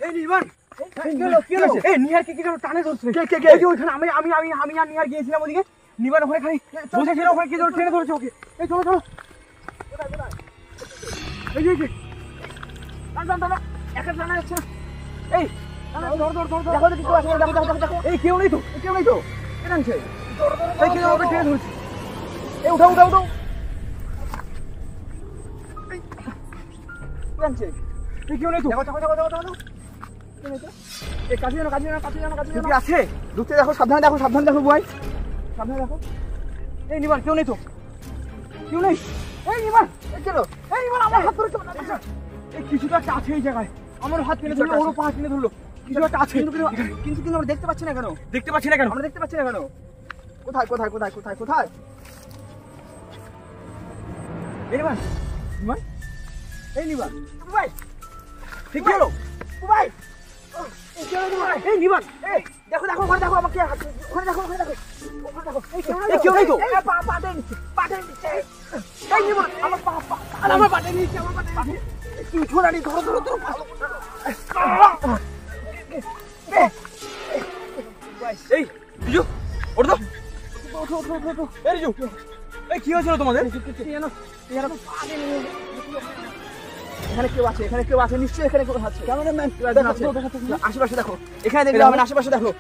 এই নির্বাণ এই নিহারকে কি যেন টানে ধরছে। এই যে ওইখানে আমি আর নিহার গিয়েছিলাম ওদিকে, নির্বাণ ওখানে খালি বসেছিল, ওখানে কি যেন টেনে ধরেছে ওকে। এই চলো চলো, এই যে একা টানা যাচ্ছে না। এই এই কেউ নেই তো, কেউ নেই তো, কে টানছে? এই কেউ ওকে টেনে ধরছে। এই উঠাও উঠাও উঠাও, টানছে। এই কেউ নেই তো, আছে ঢুকতে দেখো, সাবধানে দেখো, সাবধানে দেখো ভাই, সাবধানে দেখো। এই নির্বাণ কেউ নেই তো, কেউ নেই। এই নির্বাণ চলো, এই নির্বাণ আমার হাত ধরে চলো। এই কিছুটা একটা আছে এই জায়গায়, আমার হাত টেনে ধরলো, ওরও পা টেনে ধরলো, কিছু একটা আছে। কিন্তু আমরা দেখতে পাচ্ছি না কেন? দেখতে পাচ্ছি না কেন? আমরা দেখতে পাচ্ছি না কেন? কোথায় কোথায় কোথায় কোথায় কোথায়? এই নির্বাণ, নির্বাণ, এই নির্বাণ ভাই, ঠিক হলো ভাই। এই নির্বাণ, এই দেখো দেখো ওখানে দেখো, আমাকে ওখানে দেখো, ওখানে দেখো, ওখানে দেখো। এই কেউ নেই তো, পা টেনে নিচ্ছে, পা টেনে নিচ্ছে। এই নির্বাণ আমার পা আমার পা টেনে নিচ্ছে, আমার পা টেনে নিচ্ছে। তুই ছোড়ানি ধরো ধরো ধরো, এই রিজু ওঠ তো, ওঠো ওঠো ওঠো ওঠো। এই রিজু, এই কি হয়েছিল তোমাদের? এখানে কেউ আছে, এখানে কেউ আছে নিশ্চয়ই, এখানে কেউ আছে। ক্যামেরাম্যান আশেপাশে দেখো, এখানে দেখলে হবে না, আশেপাশে দেখো।